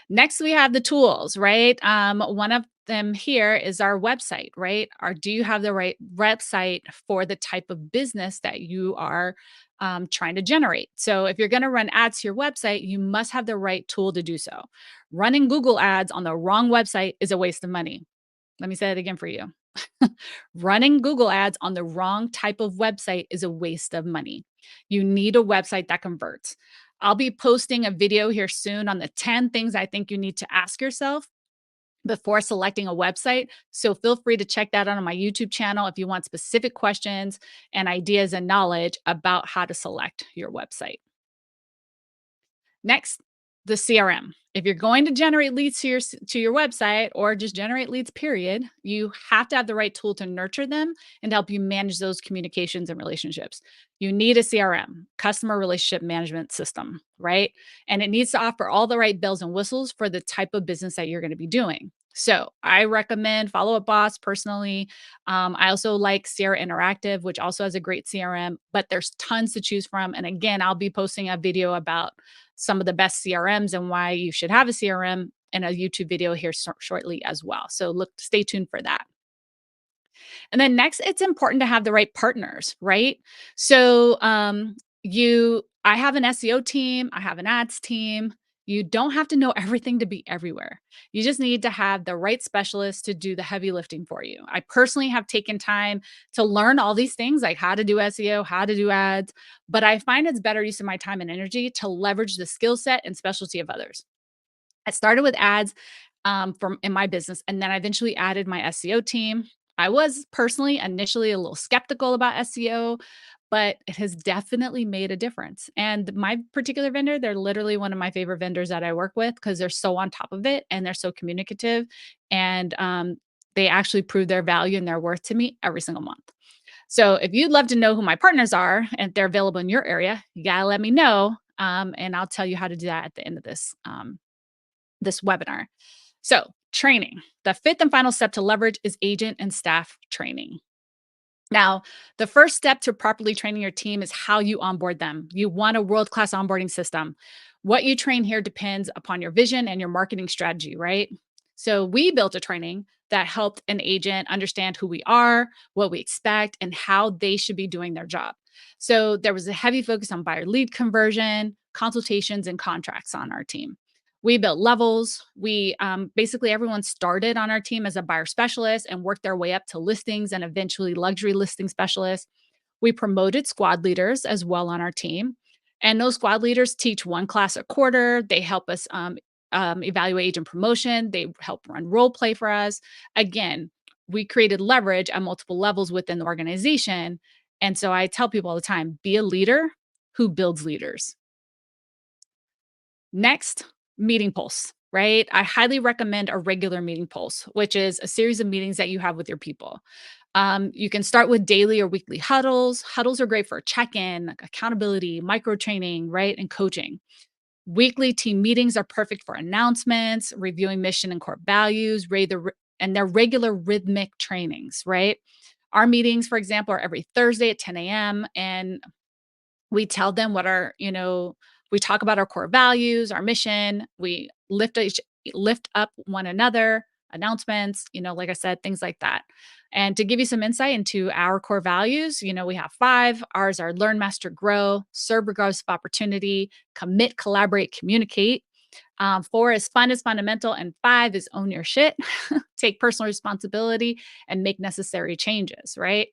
Next, we have the tools, right? One of them here is our website, right? Or do you have the right website for the type of business that you are trying to generate? So, if you're going to run ads to your website, you must have the right tool to do so. Running Google ads on the wrong website is a waste of money. Let me say it again for you. Running Google ads on the wrong type of website is a waste of money. You need a website that converts. I'll be posting a video here soon on the 10 things I think you need to ask yourself before selecting a website. So feel free to check that out on my YouTube channel if you want specific questions and ideas and knowledge about how to select your website. Next, the CRM. If you're going to generate leads to your website or just generate leads period, you have to have the right tool to nurture them and help you manage those communications and relationships. You need a CRM, customer relationship management system, right? And it needs to offer all the right bells and whistles for the type of business that you're going to be doing. So I recommend Follow Up Boss personally. I also like Sierra Interactive, which also has a great CRM, but there's tons to choose from. And again, I'll be posting a video about some of the best CRMs and why you should have a CRM in a YouTube video here shortly as well. So stay tuned for that. And then next, it's important to have the right partners, right? So I have an SEO team, I have an ads team. You don't have to know everything to be everywhere. You just need to have the right specialists to do the heavy lifting for you. I personally have taken time to learn all these things, like how to do SEO, how to do ads, but I find it's better use of my time and energy to leverage the skill set and specialty of others. I started with ads from in my business, and then I eventually added my SEO team. I was personally initially a little skeptical about SEO, but it has definitely made a difference. And my particular vendor, they're literally one of my favorite vendors that I work with because they're so on top of it and they're so communicative, and they actually prove their value and their worth to me every single month. So if you'd love to know who my partners are and if they're available in your area, you gotta let me know, and I'll tell you how to do that at the end of this webinar. So, training. The fifth and final step to leverage is agent and staff training. Now, the first step to properly training your team is how you onboard them. You want a world class onboarding system. What you train here depends upon your vision and your marketing strategy, right? So, we built a training that helped an agent understand who we are, what we expect, and how they should be doing their job. So, there was a heavy focus on buyer lead conversion, consultations, and contracts on our team. We built levels. We basically everyone started on our team as a buyer specialist and worked their way up to listings and eventually luxury listing specialists. We promoted squad leaders as well on our team. And those squad leaders teach one class a quarter. They help us evaluate agent promotion. They help run role play for us. Again, we created leverage at multiple levels within the organization. And so I tell people all the time, be a leader who builds leaders. Next, meeting pulse, right? I highly recommend a regular meeting pulse, which is a series of meetings that you have with your people. You can start with daily or weekly huddles. Huddles are great for check in, like accountability, micro training, right? And coaching. Weekly team meetings are perfect for announcements, reviewing mission and core values, and they're regular rhythmic trainings, right? Our meetings, for example, are every Thursday at 10 a.m. And we tell them we talk about our core values, our mission, we lift up one another, announcements, like I said, things like that. And to give you some insight into our core values, we have 5. Ours are learn, master, grow, serve regardless of opportunity, commit, collaborate, communicate. 4 is fun is fundamental, and 5 is own your shit, take personal responsibility, and make necessary changes, right?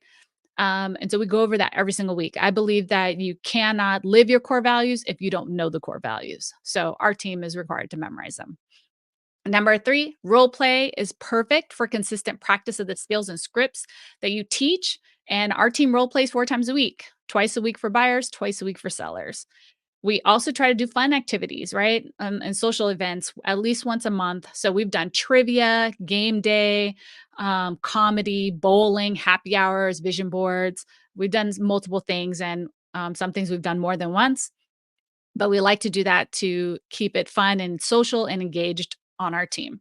And so we go over that every single week. I believe that you cannot live your core values if you don't know the core values. So our team is required to memorize them. Number 3, role play is perfect for consistent practice of the skills and scripts that you teach. And our team role plays 4 times a week, twice a week for buyers, twice a week for sellers. We also try to do fun activities, right? And social events at least once a month. So we've done trivia, game day, comedy, bowling, happy hours, vision boards. We've done multiple things, and some things we've done more than once. But we like to do that to keep it fun and social and engaged on our team.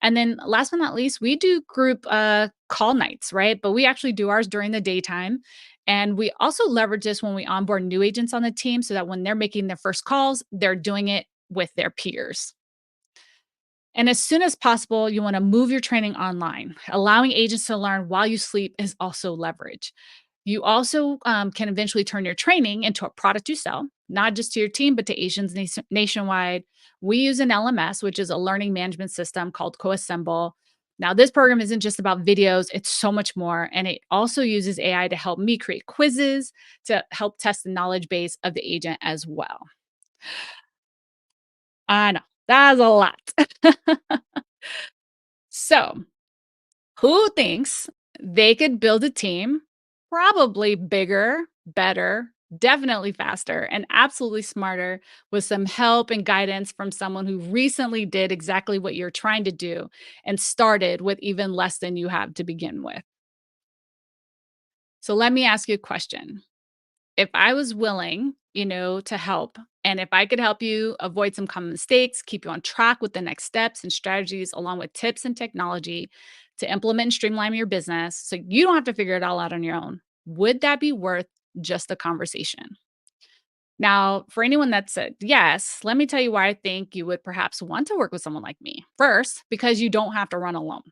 And then last but not least, we do group call nights, right? But we actually do ours during the daytime. And we also leverage this when we onboard new agents on the team so that when they're making their first calls, they're doing it with their peers. And as soon as possible, you want to move your training online. Allowing agents to learn while you sleep is also leverage. You also can eventually turn your training into a product you sell, not just to your team, but to Asians nationwide. We use an LMS, which is a learning management system called CoAssemble. Now, this program isn't just about videos, it's so much more. And it also uses AI to help me create quizzes to help test the knowledge base of the agent as well. I know that's a lot. So, who thinks they could build a team probably bigger, better, definitely faster, and absolutely smarter with some help and guidance from someone who recently did exactly what you're trying to do and started with even less than you have to begin with? So, let me ask you a question. If I was willing, to help, and if I could help you avoid some common mistakes, keep you on track with the next steps and strategies, along with tips and technology to implement and streamline your business so you don't have to figure it all out on your own, would that be worth just a conversation? Now, for anyone that said yes, let me tell you why I think you would perhaps want to work with someone like me. First, because you don't have to run alone.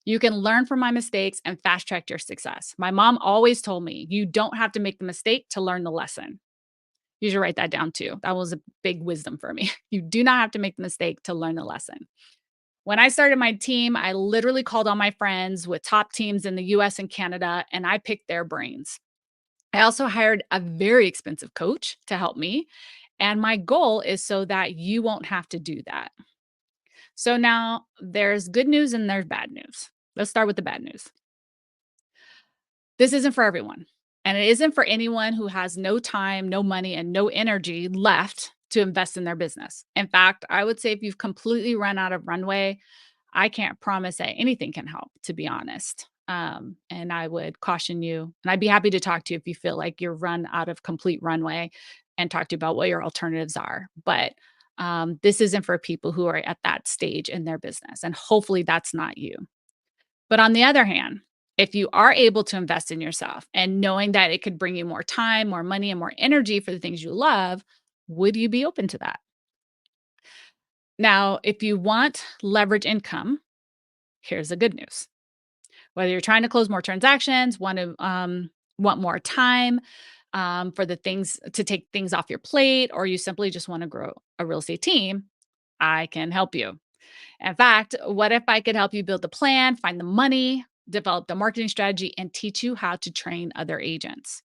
You can learn from my mistakes and fast track your success. My mom always told me you don't have to make the mistake to learn the lesson. You should write that down too. That was a big wisdom for me. You do not have to make the mistake to learn the lesson. When I started my team, I literally called all my friends with top teams in the US and Canada, and I picked their brains. I also hired a very expensive coach to help me. And my goal is so that you won't have to do that. So now there's good news and there's bad news. Let's start with the bad news. This isn't for everyone. And it isn't for anyone who has no time, no money, and no energy left to invest in their business. In fact, I would say if you've completely run out of runway, I can't promise that anything can help, to be honest. And I would caution you, and I'd be happy to talk to you if you feel like you're run out of complete runway and talk to you about what your alternatives are. But this isn't for people who are at that stage in their business. And hopefully that's not you. But on the other hand, if you are able to invest in yourself and knowing that it could bring you more time, more money, and more energy for the things you love, would you be open to that? Now, if you want leverage income, here's the good news. Whether you're trying to close more transactions, want more time for the things to take things off your plate, or you simply just want to grow a real estate team, I can help you. In fact, what if I could help you build the plan, find the money, develop the marketing strategy, and teach you how to train other agents?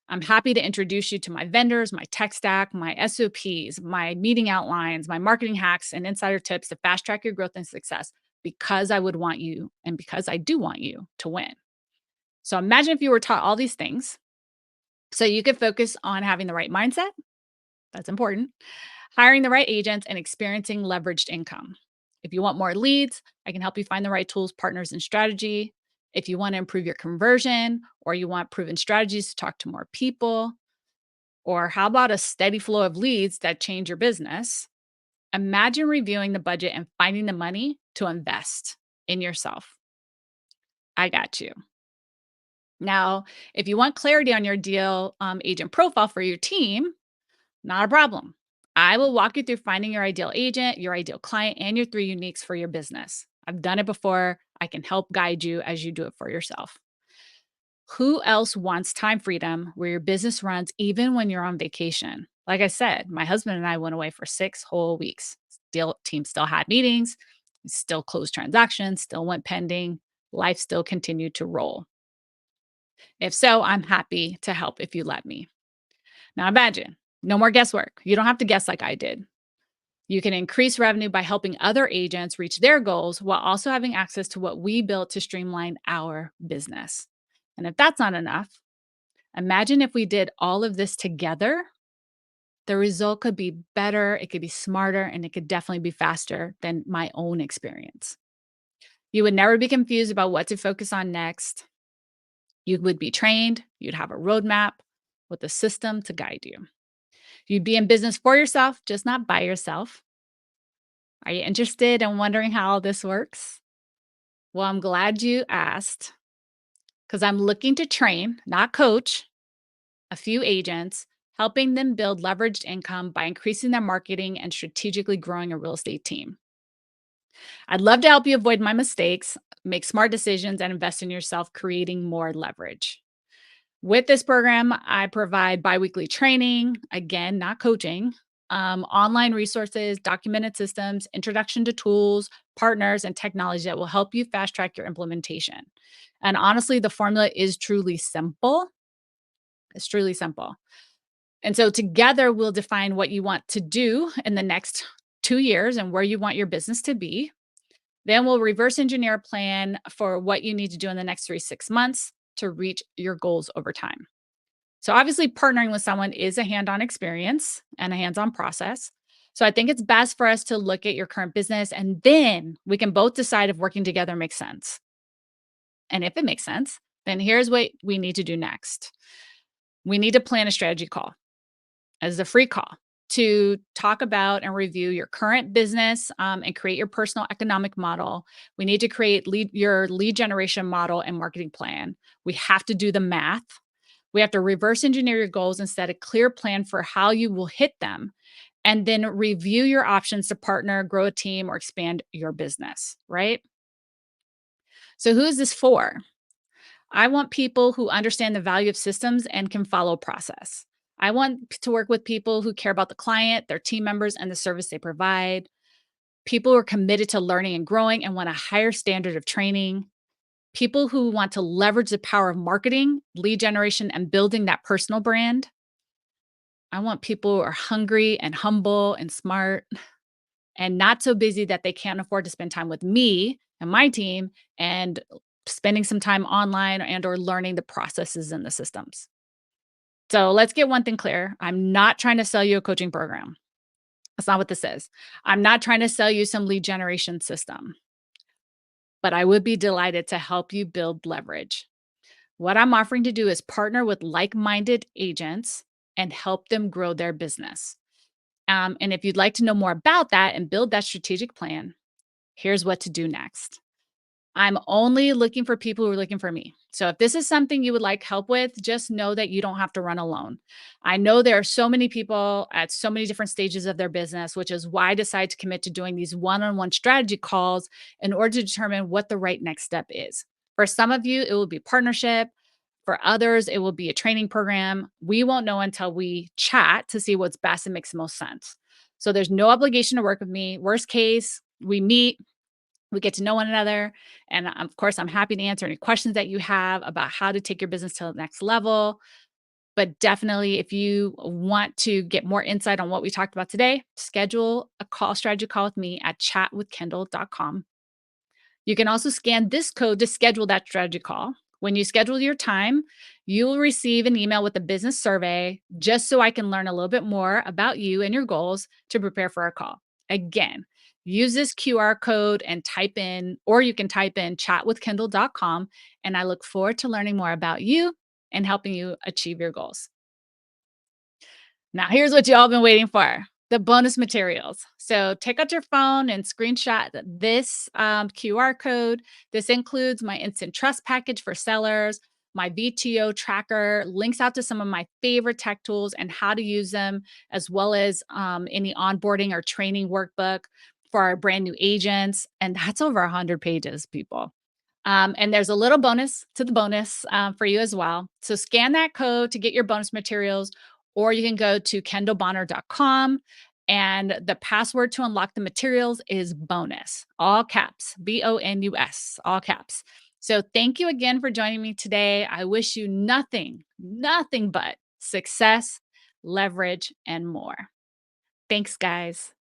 I'm happy to introduce you to my vendors, my tech stack, my SOPs, my meeting outlines, my marketing hacks, and insider tips to fast track your growth and success because I would want you and because I do want you to win. So imagine if you were taught all these things so you could focus on having the right mindset. That's important. Hiring the right agents and experiencing leveraged income. If you want more leads, I can help you find the right tools, partners, and strategy. If you want to improve your conversion or you want proven strategies to talk to more people, or how about a steady flow of leads that change your business? Imagine reviewing the budget and finding the money to invest in yourself. I got you. Now, if you want clarity on your deal agent profile for your team, not a problem. I will walk you through finding your ideal agent, your ideal client, and your three uniques for your business. I've done it before. I can help guide you as you do it for yourself. Who else wants time freedom where your business runs even when you're on vacation? Like I said, my husband and I went away for 6 whole weeks. Still, team still had meetings, still closed transactions, still went pending. Life still continued to roll. If so, I'm happy to help if you let me. Now imagine no more guesswork. You don't have to guess like I did. You can increase revenue by helping other agents reach their goals while also having access to what we built to streamline our business. And if that's not enough, imagine if we did all of this together. The result could be better, it could be smarter, and it could definitely be faster than my own experience. You would never be confused about what to focus on next. You would be trained, you'd have a roadmap with a system to guide you. You'd be in business for yourself, just not by yourself. Are you interested and wondering how all this works? Well, I'm glad you asked because I'm looking to train, not coach, a few agents, helping them build leveraged income by increasing their marketing and strategically growing a real estate team. I'd love to help you avoid my mistakes, make smart decisions, and invest in yourself, creating more leverage. With this program, I provide biweekly training, again, not coaching, online resources, documented systems, introduction to tools, partners, and technology that will help you fast track your implementation. And honestly, the formula is truly simple. It's truly simple. And so together, we'll define what you want to do in the next 2 years and where you want your business to be. Then we'll reverse engineer a plan for what you need to do in the next 3 to 6 months to reach your goals over time. So, obviously, partnering with someone is a hand on experience and a hands on process. So, I think it's best for us to look at your current business and then we can both decide if working together makes sense. And if it makes sense, then here's what we need to do next. We need to plan a strategy call as a free call to talk about and review your current business and create your personal economic model. We need to create your lead generation model and marketing plan. We have to do the math. We have to reverse engineer your goals and set a clear plan for how you will hit them. And then review your options to partner, grow a team, or expand your business, right? So, who is this for? I want people who understand the value of systems and can follow process. I want to work with people who care about the client, their team members, and the service they provide. People who are committed to learning and growing and want a higher standard of training. People who want to leverage the power of marketing, lead generation, and building that personal brand. I want people who are hungry and humble and smart and not so busy that they can't afford to spend time with me and my team and spending some time online and or learning the processes and the systems. So let's get one thing clear. I'm not trying to sell you a coaching program. That's not what this is. I'm not trying to sell you some lead generation system, but I would be delighted to help you build leverage. What I'm offering to do is partner with like minded agents and help them grow their business. And if you'd like to know more about that and build that strategic plan, here's what to do next. I'm only looking for people who are looking for me. So if this is something you would like help with, just know that you don't have to run alone. I know there are so many people at so many different stages of their business, which is why I decided to commit to doing these one on one strategy calls in order to determine what the right next step is. For some of you, it will be partnership. For others, it will be a training program. We won't know until we chat to see what's best and makes the most sense. So there's no obligation to work with me. Worst case, we meet, we get to know one another. And of course, I'm happy to answer any questions that you have about how to take your business to the next level. But definitely, if you want to get more insight on what we talked about today, schedule a call strategy call with me at chatwithkendall.com. You can also scan this code to schedule that strategy call. When you schedule your time, you will receive an email with a business survey just so I can learn a little bit more about you and your goals to prepare for our call. Again, use this QR code and type in, or you can type in chatwithkendall.com. And I look forward to learning more about you and helping you achieve your goals. Now, here's what you all been waiting for, the bonus materials. So, take out your phone and screenshot this QR code. This includes my instant trust package for sellers, my VTO tracker, links out to some of my favorite tech tools and how to use them, as well as any onboarding or training workbook for our brand new agents. And that's over 100 pages, people. And there's a little bonus to the bonus for you as well. So scan that code to get your bonus materials, or you can go to kendallbonner.com. And the password to unlock the materials is bonus, all caps, BONUS, all caps. So thank you again for joining me today. I wish you nothing but success, leverage, and more. Thanks, guys.